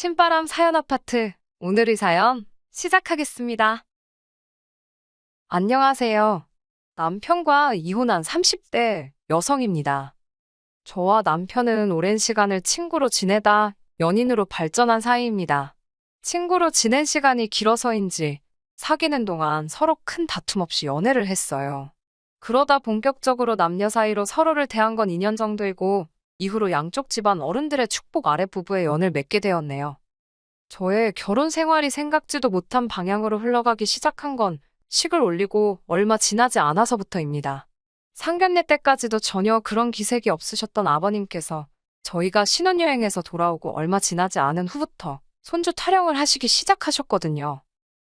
신바람 사연 아파트. 오늘의 사연 시작하겠습니다. 안녕하세요. 남편과 이혼한 30대 여성입니다. 저와 남편은 오랜 시간을 친구로 지내다 연인으로 발전한 사이입니다. 친구로 지낸 시간이 길어서인지 사귀는 동안 서로 큰 다툼 없이 연애를 했어요. 그러다 본격적으로 남녀 사이로 서로를 대한 건 2년 정도이고 이후로 양쪽 집안 어른들의 축복 아래 부부의 연을 맺게 되었네요. 저의 결혼 생활이 생각지도 못한 방향으로 흘러가기 시작한 건 식을 올리고 얼마 지나지 않아서부터입니다. 상견례 때까지도 전혀 그런 기색이 없으셨던 아버님께서 저희가 신혼여행에서 돌아오고 얼마 지나지 않은 후부터 손주 타령을 하시기 시작하셨거든요.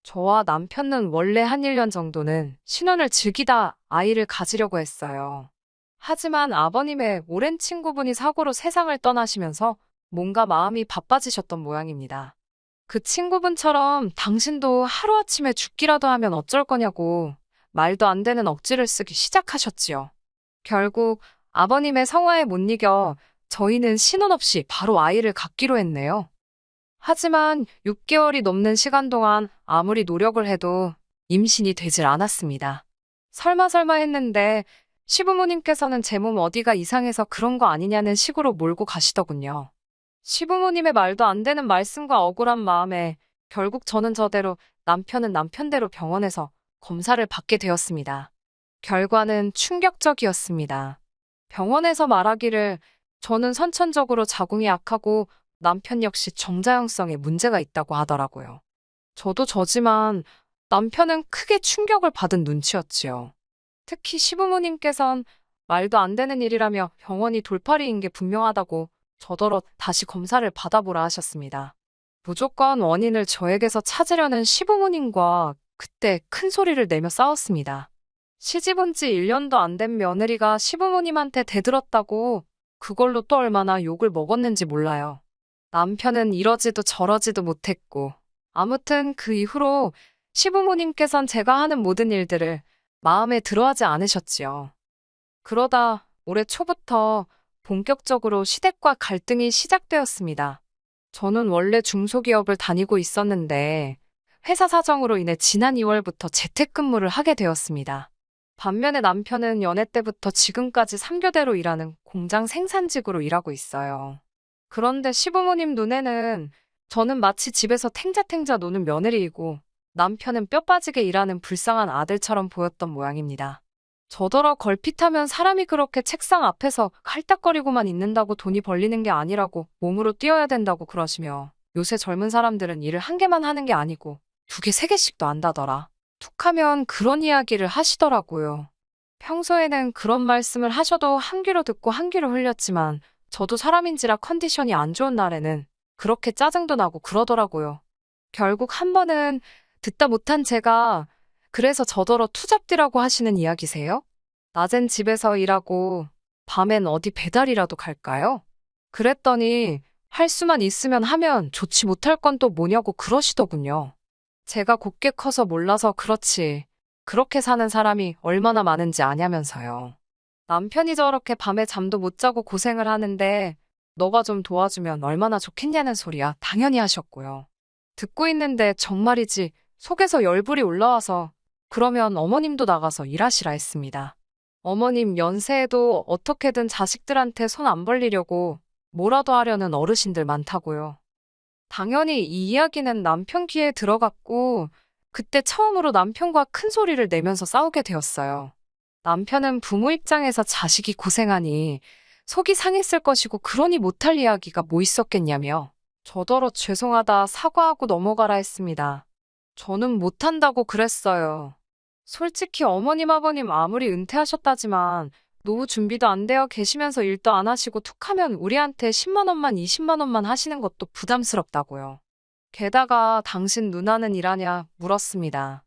저와 남편은 원래 한 1년 정도는 신혼을 즐기다 아이를 가지려고 했어요. 하지만 아버님의 오랜 친구분이 사고로 세상을 떠나시면서 뭔가 마음이 바빠지셨던 모양입니다. 그 친구분처럼 당신도 하루아침에 죽기라도 하면 어쩔 거냐고 말도 안 되는 억지를 쓰기 시작하셨지요. 결국 아버님의 성화에 못 이겨 저희는 신혼 없이 바로 아이를 갖기로 했네요. 하지만 6개월이 넘는 시간 동안 아무리 노력을 해도 임신이 되질 않았습니다. 설마 했는데 시부모님께서는 제 몸 어디가 이상해서 그런 거 아니냐는 식으로 몰고 가시더군요. 시부모님의 말도 안 되는 말씀과 억울한 마음에 결국 저는 저대로 남편은 남편대로 병원에서 검사를 받게 되었습니다. 결과는 충격적이었습니다. 병원에서 말하기를 저는 선천적으로 자궁이 약하고 남편 역시 정자형성에 문제가 있다고 하더라고요. 저도 저지만 남편은 크게 충격을 받은 눈치였지요. 특히 시부모님께선 말도 안 되는 일이라며 병원이 돌팔이인 게 분명하다고 저더러 다시 검사를 받아보라 하셨습니다. 무조건 원인을 저에게서 찾으려는 시부모님과 그때 큰 소리를 내며 싸웠습니다. 시집 온 지 1년도 안 된 며느리가 시부모님한테 대들었다고 그걸로 또 얼마나 욕을 먹었는지 몰라요. 남편은 이러지도 저러지도 못했고 아무튼 그 이후로 시부모님께선 제가 하는 모든 일들을 마음에 들어하지 않으셨지요. 그러다 올해 초부터 본격적으로 시댁과 갈등이 시작되었습니다. 저는 원래 중소기업을 다니고 있었는데 회사 사정으로 인해 지난 2월부터 재택근무를 하게 되었습니다. 반면에 남편은 연애 때부터 지금까지 3교대로 일하는 공장 생산직으로 일하고 있어요. 그런데 시부모님 눈에는 저는 마치 집에서 탱자탱자 노는 며느리이고 남편은 뼈 빠지게 일하는 불쌍한 아들처럼 보였던 모양입니다. 저더러 걸핏하면 사람이 그렇게 책상 앞에서 칼딱거리고만 있는다고 돈이 벌리는 게 아니라고 몸으로 뛰어야 된다고 그러시며 요새 젊은 사람들은 일을 한 개만 하는 게 아니고 2개, 3개씩도 한다더라. 툭하면 그런 이야기를 하시더라고요. 평소에는 그런 말씀을 하셔도 한 귀로 듣고 한 귀로 흘렸지만 저도 사람인지라 컨디션이 안 좋은 날에는 그렇게 짜증도 나고 그러더라고요. 결국 한 번은 듣다 못한 제가 그래서 저더러 투잡디라고 하시는 이야기세요? 낮엔 집에서 일하고 밤엔 어디 배달이라도 갈까요? 그랬더니 할 수만 있으면 하면 좋지 못할 건 또 뭐냐고 그러시더군요. 제가 곱게 커서 몰라서 그렇지 그렇게 사는 사람이 얼마나 많은지 아냐면서요. 남편이 저렇게 밤에 잠도 못 자고 고생을 하는데 너가 좀 도와주면 얼마나 좋겠냐는 소리야 당연히 하셨고요. 듣고 있는데 정말이지 속에서 열불이 올라와서 그러면 어머님도 나가서 일하시라 했습니다. 어머님 연세에도 어떻게든 자식들한테 손 안 벌리려고 뭐라도 하려는 어르신들 많다고요. 당연히 이 이야기는 남편 귀에 들어갔고 그때 처음으로 남편과 큰 소리를 내면서 싸우게 되었어요. 남편은 부모 입장에서 자식이 고생하니 속이 상했을 것이고 그러니 못할 이야기가 뭐 있었겠냐며 저더러 죄송하다 사과하고 넘어가라 했습니다. 저는 못한다고 그랬어요. 솔직히 어머님 아버님 아무리 은퇴하셨다지만 노후 준비도 안 되어 계시면서 일도 안 하시고 툭하면 우리한테 10만 원만 20만 원만 하시는 것도 부담스럽다고요. 게다가 당신 누나는 일하냐 물었습니다.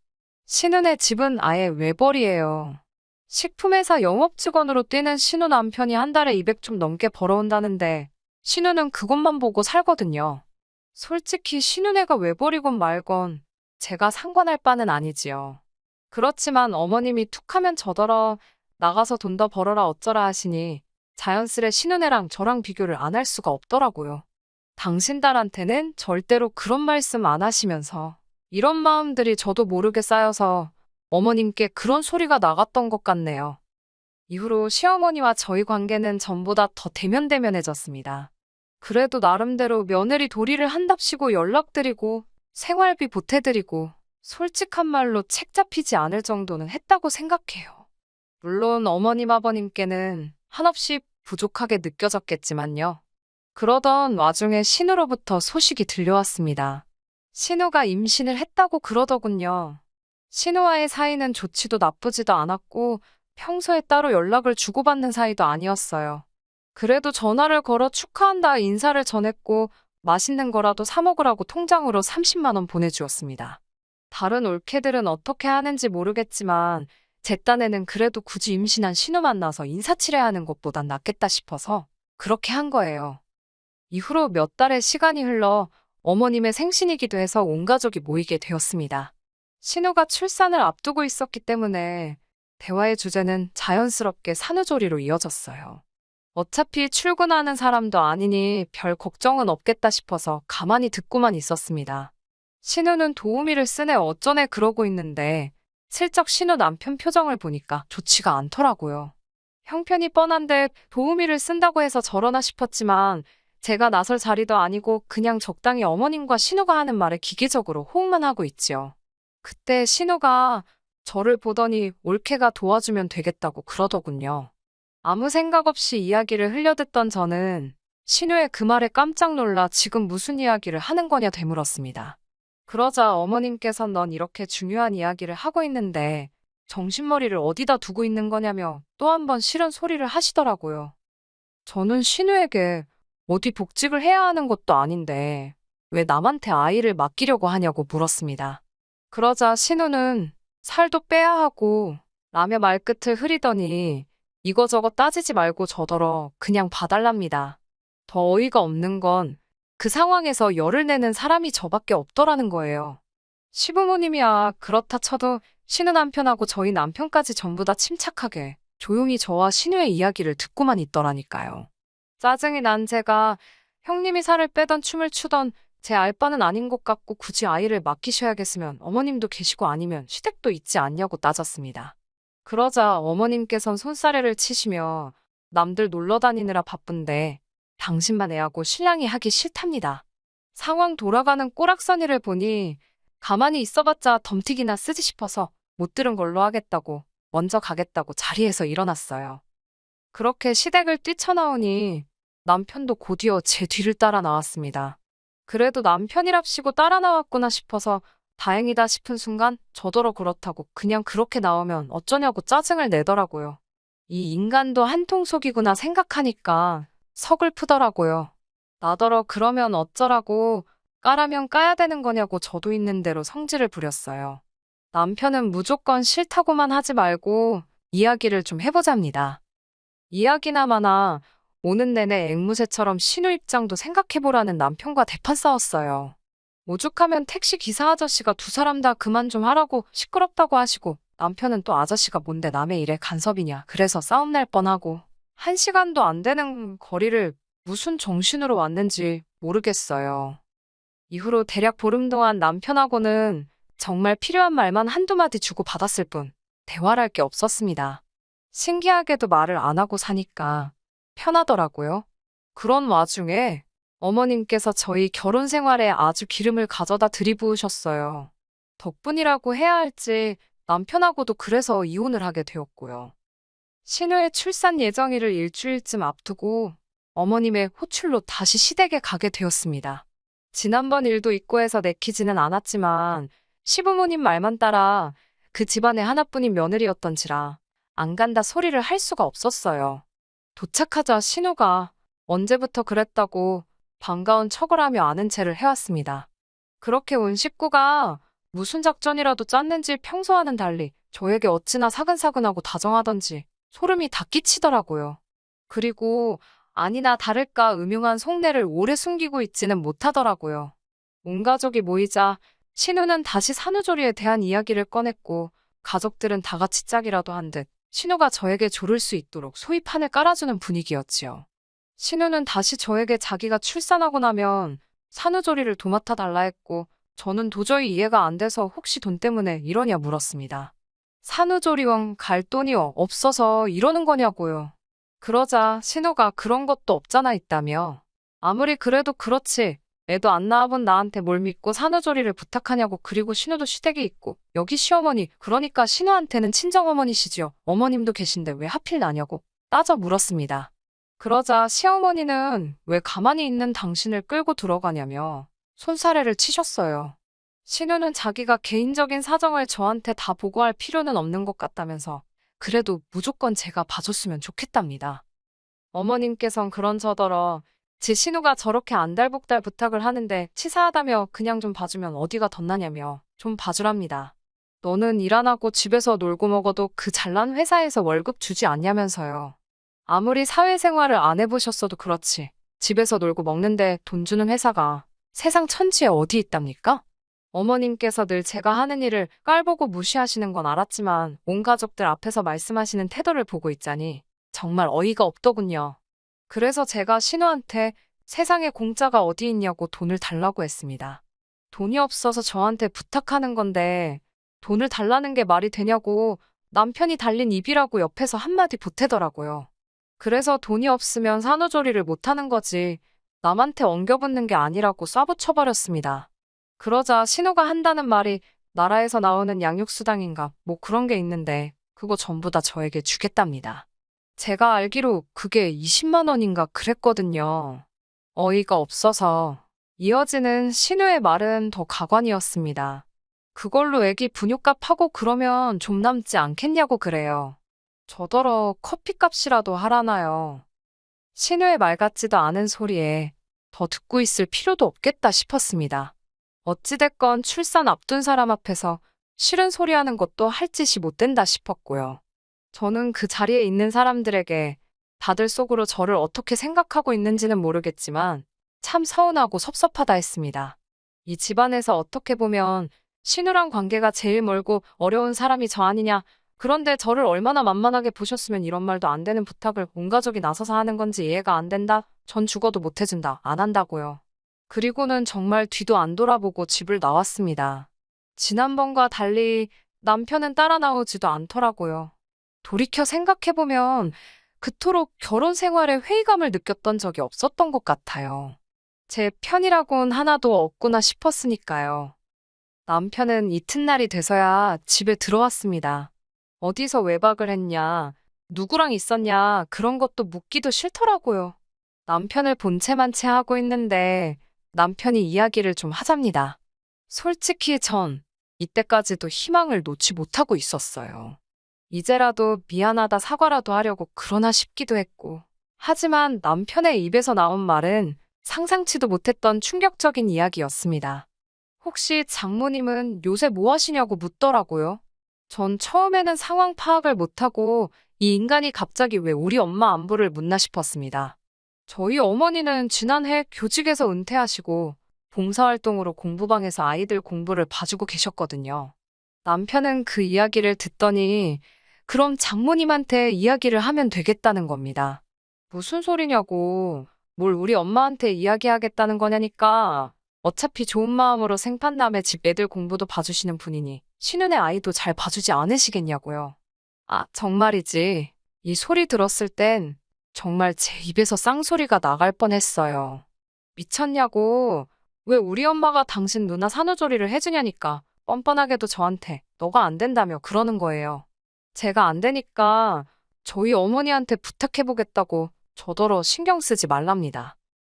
신혼의 집은 아예 외벌이에요. 식품회사 영업직원으로 뛰는 신우 남편이 한 달에 200 좀 넘게 벌어온다는데 신우는 그것만 보고 살거든요. 솔직히 신우네가 외벌이건 말건 제가 상관할 바는 아니지요. 그렇지만 어머님이 툭하면 저더러 나가서 돈 더 벌어라 어쩌라 하시니 자연스레 신우네랑 저랑 비교를 안 할 수가 없더라고요. 당신 딸한테는 절대로 그런 말씀 안 하시면서 이런 마음들이 저도 모르게 쌓여서 어머님께 그런 소리가 나갔던 것 같네요. 이후로 시어머니와 저희 관계는 전보다 더 대면대면해졌습니다. 그래도 나름대로 며느리 도리를 한답시고 연락드리고 생활비 보태드리고 솔직한 말로 책 잡히지 않을 정도는 했다고 생각해요. 물론 어머님 아버님께는 한없이 부족하게 느껴졌겠지만요. 그러던 와중에 신우로부터 소식이 들려왔습니다. 신우가 임신을 했다고 그러더군요. 신우와의 사이는 좋지도 나쁘지도 않았고 평소에 따로 연락을 주고받는 사이도 아니었어요. 그래도 전화를 걸어 축하한다 인사를 전했고 맛있는 거라도 사 먹으라고 통장으로 30만 원 보내주었습니다. 다른 올케들은 어떻게 하는지 모르겠지만 제 딴에는 그래도 굳이 임신한 신우 만나서 인사치레하는 것보단 낫겠다 싶어서 그렇게 한 거예요. 이후로 몇 달의 시간이 흘러 어머님의 생신이기도 해서 온 가족이 모이게 되었습니다. 신우가 출산을 앞두고 있었기 때문에 대화의 주제는 자연스럽게 산후조리로 이어졌어요. 어차피 출근하는 사람도 아니니 별 걱정은 없겠다 싶어서 가만히 듣고만 있었습니다. 신우는 도우미를 쓰네 어쩌네 그러고 있는데 슬쩍 신우 남편 표정을 보니까 좋지가 않더라고요. 형편이 뻔한데 도우미를 쓴다고 해서 저러나 싶었지만 제가 나설 자리도 아니고 그냥 적당히 어머님과 신우가 하는 말에 기계적으로 호응만 하고 있지요. 그때 신우가 저를 보더니 올케가 도와주면 되겠다고 그러더군요. 아무 생각 없이 이야기를 흘려듣던 저는 신우의 그 말에 깜짝 놀라 지금 무슨 이야기를 하는 거냐 되물었습니다. 그러자 어머님께선 넌 이렇게 중요한 이야기를 하고 있는데 정신머리를 어디다 두고 있는 거냐며 또 한 번 싫은 소리를 하시더라고요. 저는 신우에게 어디 복직을 해야 하는 것도 아닌데 왜 남한테 아이를 맡기려고 하냐고 물었습니다. 그러자 신우는 살도 빼야 하고 라며 말끝을 흐리더니 이거저거 따지지 말고 저더러 그냥 봐달랍니다. 더 어이가 없는 건 그 상황에서 열을 내는 사람이 저밖에 없더라는 거예요. 시부모님이야 그렇다 쳐도 신우 남편하고 저희 남편까지 전부 다 침착하게 조용히 저와 신우의 이야기를 듣고만 있더라니까요. 짜증이 난 제가 형님이 살을 빼던 춤을 추던 제 알바는 아닌 것 같고 굳이 아이를 맡기셔야겠으면 어머님도 계시고 아니면 시댁도 있지 않냐고 따졌습니다. 그러자 어머님께선 손사래를 치시며 남들 놀러 다니느라 바쁜데 당신만 애하고 신랑이 하기 싫답니다. 상황 돌아가는 꼬락서니를 보니 가만히 있어봤자 덤튀기나 쓰지 싶어서 못 들은 걸로 하겠다고 먼저 가겠다고 자리에서 일어났어요. 그렇게 시댁을 뛰쳐나오니 남편도 곧이어 제 뒤를 따라 나왔습니다. 그래도 남편이랍시고 따라 나왔구나 싶어서 다행이다 싶은 순간 저더러 그렇다고 그냥 그렇게 나오면 어쩌냐고 짜증을 내더라고요. 이 인간도 한통속이구나 생각하니까 서글프더라고요. 나더러 그러면 어쩌라고 까라면 까야 되는 거냐고 저도 있는 대로 성질을 부렸어요. 남편은 무조건 싫다고만 하지 말고 이야기를 좀 해보잡니다. 이야기나마나 오는 내내 앵무새처럼 신우 입장도 생각해보라는 남편과 대판 싸웠어요. 오죽하면 택시 기사 아저씨가 두 사람 다 그만 좀 하라고 시끄럽다고 하시고 남편은 또 아저씨가 뭔데 남의 일에 간섭이냐 그래서 싸움 날 뻔하고 1시간도 안 되는 거리를 무슨 정신으로 왔는지 모르겠어요. 이후로 대략 보름 동안 남편하고는 정말 필요한 말만 한두 마디 주고 받았을 뿐 대화할 게 없었습니다. 신기하게도 말을 안 하고 사니까 편하더라고요. 그런 와중에 어머님께서 저희 결혼 생활에 아주 기름을 가져다 들이부으셨어요. 덕분이라고 해야 할지 남편하고도 그래서 이혼을 하게 되었고요. 신우의 출산 예정일을 일주일쯤 앞두고 어머님의 호출로 다시 시댁에 가게 되었습니다. 지난번 일도 있고 해서 내키지는 않았지만 시부모님 말만 따라 그 집안의 하나뿐인 며느리였던지라 안 간다 소리를 할 수가 없었어요. 도착하자 신우가 언제부터 그랬다고 반가운 척을 하며 아는 체를 해왔습니다. 그렇게 온 식구가 무슨 작전이라도 짰는지 평소와는 달리 저에게 어찌나 사근사근하고 다정하던지 소름이 다 끼치더라고요. 그리고 아니나 다를까 음흉한 속내를 오래 숨기고 있지는 못하더라고요. 온 가족이 모이자 신우는 다시 산후조리에 대한 이야기를 꺼냈고 가족들은 다 같이 짝이라도 한 듯 신우가 저에게 조를 수 있도록 소위 판을 깔아주는 분위기였지요. 신우는 다시 저에게 자기가 출산하고 나면 산후조리를 도맡아 달라 했고, 저는 도저히 이해가 안 돼서 혹시 돈 때문에 이러냐 물었습니다. 산후조리원 갈 돈이 없어서 이러는 거냐고요. 그러자 신우가 그런 것도 없잖아 있다며. 아무리 그래도 그렇지. 애도 안 낳아본 나한테 뭘 믿고 산후조리를 부탁하냐고. 그리고 신우도 시댁이 있고 여기 시어머니, 그러니까 신우한테는 친정어머니시지요. 어머님도 계신데 왜 하필 나냐고 따져 물었습니다. 그러자 시어머니는 왜 가만히 있는 당신을 끌고 들어가냐며 손사래를 치셨어요. 신우는 자기가 개인적인 사정을 저한테 다 보고할 필요는 없는 것 같다면서 그래도 무조건 제가 봐줬으면 좋겠답니다. 어머님께선 그런저더러 지 신우가 저렇게 안달복달 부탁을 하는데 치사하다며 그냥 좀 봐주면 어디가 덧나냐며 좀 봐주랍니다. 너는 일 안 하고 집에서 놀고 먹어도 그 잘난 회사에서 월급 주지 않냐면서요. 아무리 사회생활을 안 해보셨어도 그렇지. 집에서 놀고 먹는데 돈 주는 회사가 세상 천지에 어디 있답니까? 어머님께서 늘 제가 하는 일을 깔보고 무시하시는 건 알았지만 온 가족들 앞에서 말씀하시는 태도를 보고 있자니 정말 어이가 없더군요. 그래서 제가 신우한테 세상에 공짜가 어디 있냐고 돈을 달라고 했습니다. 돈이 없어서 저한테 부탁하는 건데 돈을 달라는 게 말이 되냐고 남편이 달린 입이라고 옆에서 한마디 보태더라고요. 그래서 돈이 없으면 산후조리를 못하는 거지 남한테 엉겨붙는 게 아니라고 쏴붙여버렸습니다. 그러자 신우가 한다는 말이 나라에서 나오는 양육수당인가 뭐 그런 게 있는데 그거 전부 다 저에게 주겠답니다. 제가 알기로 그게 20만 원인가 그랬거든요. 어이가 없어서 이어지는 신우의 말은 더 가관이었습니다. 그걸로 애기 분유값 하고 그러면 좀 남지 않겠냐고 그래요. 저더러 커피값이라도 하라나요. 신우의 말 같지도 않은 소리에 더 듣고 있을 필요도 없겠다 싶었습니다. 어찌됐건 출산 앞둔 사람 앞에서 싫은 소리 하는 것도 할 짓이 못 된다 싶었고요. 저는 그 자리에 있는 사람들에게 다들 속으로 저를 어떻게 생각하고 있는지는 모르겠지만 참 서운하고 섭섭하다 했습니다. 이 집안에서 어떻게 보면 신우랑 관계가 제일 멀고 어려운 사람이 저 아니냐. 그런데 저를 얼마나 만만하게 보셨으면 이런 말도 안 되는 부탁을 온 가족이 나서서 하는 건지 이해가 안 된다. 전 죽어도 못 해준다. 안 한다고요. 그리고는 정말 뒤도 안 돌아보고 집을 나왔습니다. 지난번과 달리 남편은 따라 나오지도 않더라고요. 돌이켜 생각해보면 그토록 결혼 생활에 회의감을 느꼈던 적이 없었던 것 같아요. 제 편이라곤 하나도 없구나 싶었으니까요. 남편은 이튿날이 돼서야 집에 들어왔습니다. 어디서 외박을 했냐, 누구랑 있었냐 그런 것도 묻기도 싫더라고요. 남편을 본 채만 채 하고 있는데 남편이 이야기를 좀 하잡니다. 솔직히 전 이때까지도 희망을 놓지 못하고 있었어요. 이제라도 미안하다 사과라도 하려고 그러나 싶기도 했고. 하지만 남편의 입에서 나온 말은 상상치도 못했던 충격적인 이야기였습니다. 혹시 장모님은 요새 뭐 하시냐고 묻더라고요. 전 처음에는 상황 파악을 못하고 이 인간이 갑자기 왜 우리 엄마 안부를 묻나 싶었습니다. 저희 어머니는 지난해 교직에서 은퇴하시고 봉사활동으로 공부방에서 아이들 공부를 봐주고 계셨거든요. 남편은 그 이야기를 듣더니 그럼 장모님한테 이야기를 하면 되겠다는 겁니다. 무슨 소리냐고. 뭘 우리 엄마한테 이야기하겠다는 거냐니까. 어차피 좋은 마음으로 생판남의 집 애들 공부도 봐주시는 분이니 신은의 아이도 잘 봐주지 않으시겠냐고요. 아, 정말이지. 이 소리 들었을 땐 정말 제 입에서 쌍소리가 나갈 뻔했어요. 미쳤냐고. 왜 우리 엄마가 당신 누나 산후조리를 해주냐니까 뻔뻔하게도 저한테 너가 안 된다며 그러는 거예요. 제가 안 되니까 저희 어머니한테 부탁해보겠다고 저더러 신경 쓰지 말랍니다.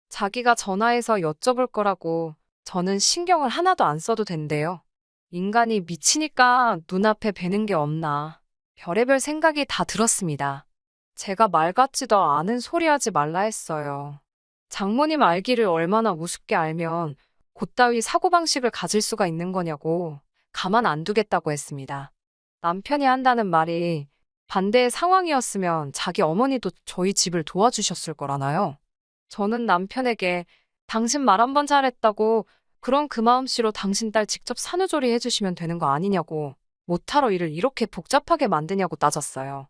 자기가 전화해서 여쭤볼 거라고 저는 신경을 하나도 안 써도 된대요. 인간이 미치니까 눈앞에 뵈는 게 없나. 별의별 생각이 다 들었습니다. 제가 말 같지도 않은 소리 하지 말라 했어요. 장모님 알기를 얼마나 우습게 알면 곧따위 사고방식을 가질 수가 있는 거냐고 가만 안 두겠다고 했습니다. 남편이 한다는 말이 반대의 상황이었으면 자기 어머니도 저희 집을 도와주셨을 거라나요? 저는 남편에게 당신 말 한 번 잘했다고 그럼 그 마음씨로 당신 딸 직접 산후조리 해주시면 되는 거 아니냐고 못하러 일을 이렇게 복잡하게 만드냐고 따졌어요.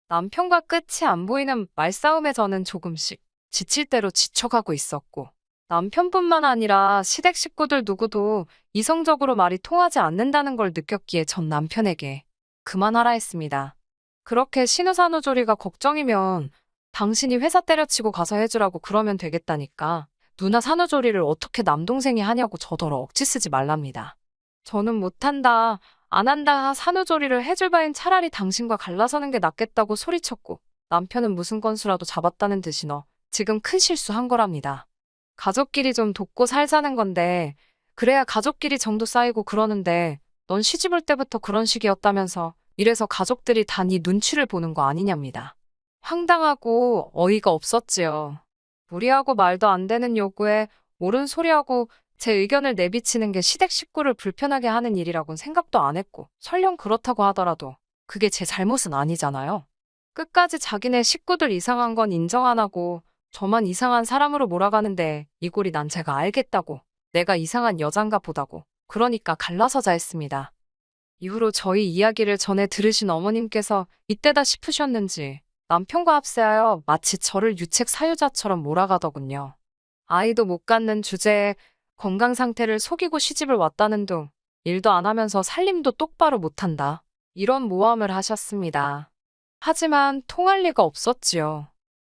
남편과 끝이 안 보이는 말싸움에 저는 조금씩 지칠 대로 지쳐가고 있었고, 남편뿐만 아니라 시댁 식구들 누구도 이성적으로 말이 통하지 않는다는 걸 느꼈기에 전 남편에게 그만하라 했습니다. 그렇게 신우산후조리가 걱정이면 당신이 회사 때려치고 가서 해주라고 그러면 되겠다니까. 누나 산후조리를 어떻게 남동생이 하냐고 저더러 억지 쓰지 말랍니다. 저는 못한다, 안 한다 산후조리를 해줄 바엔 차라리 당신과 갈라서는 게 낫겠다고 소리쳤고, 남편은 무슨 건수라도 잡았다는 듯이 지금 큰 실수한 거랍니다. 가족끼리 좀 돕고 살자는 건데, 그래야 가족끼리 정도 쌓이고 그러는데, 넌 시집 올 때부터 그런 식이었다면서, 이래서 가족들이 다 네 눈치를 보는 거 아니냐입니다. 황당하고 어이가 없었지요. 무리하고 말도 안 되는 요구에 옳은 소리하고 제 의견을 내비치는 게 시댁 식구를 불편하게 하는 일이라고는 생각도 안 했고, 설령 그렇다고 하더라도 그게 제 잘못은 아니잖아요. 끝까지 자기네 식구들 이상한 건 인정 안 하고 저만 이상한 사람으로 몰아가는데 이 꼴이 난 제가 알겠다고, 내가 이상한 여잔가 보다고, 그러니까 갈라서자 했습니다. 이후로 저희 이야기를 전해 들으신 어머님께서 이때다 싶으셨는지 남편과 합세하여 마치 저를 유책 사유자처럼 몰아가더군요. 아이도 못 갖는 주제에 건강 상태를 속이고 시집을 왔다는 둥, 일도 안 하면서 살림도 똑바로 못한다, 이런 모함을 하셨습니다. 하지만 통할 리가 없었지요.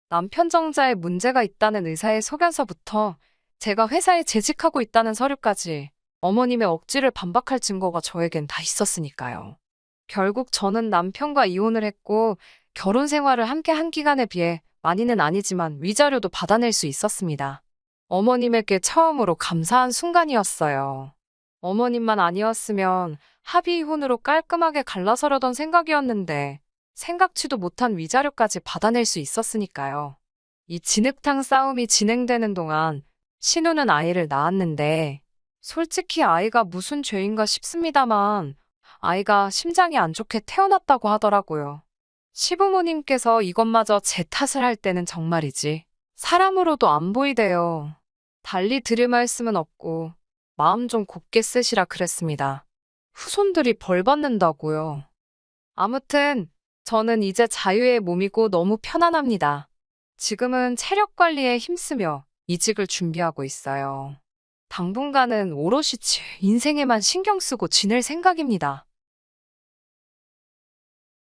남편 정자에 문제가 있다는 의사의 소견서부터 제가 회사에 재직하고 있다는 서류까지 어머님의 억지를 반박할 증거가 저에겐 다 있었으니까요. 결국 저는 남편과 이혼을 했고 결혼 생활을 함께 한 기간에 비해 많이는 아니지만 위자료도 받아낼 수 있었습니다. 어머님에게 처음으로 감사한 순간이었어요. 어머님만 아니었으면 합의 이혼으로 깔끔하게 갈라서려던 생각이었는데 생각지도 못한 위자료까지 받아낼 수 있었으니까요. 이 진흙탕 싸움이 진행되는 동안 신우는 아이를 낳았는데 솔직히 아이가 무슨 죄인가 싶습니다만 아이가 심장이 안 좋게 태어났다고 하더라고요. 시부모님께서 이것마저 제 탓을 할 때는 정말이지 사람으로도 안 보이대요. 달리 드릴 말씀은 없고 마음 좀 곱게 쓰시라 그랬습니다. 후손들이 벌 받는다고요. 아무튼 저는 이제 자유의 몸이고 너무 편안합니다. 지금은 체력 관리에 힘쓰며 이직을 준비하고 있어요. 당분간은 오롯이 제 인생에만 신경 쓰고 지낼 생각입니다.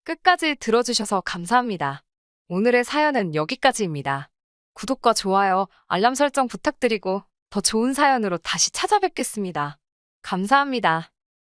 끝까지 들어주셔서 감사합니다. 오늘의 사연은 여기까지입니다. 구독과 좋아요, 알람 설정 부탁드리고 더 좋은 사연으로 다시 찾아뵙겠습니다. 감사합니다.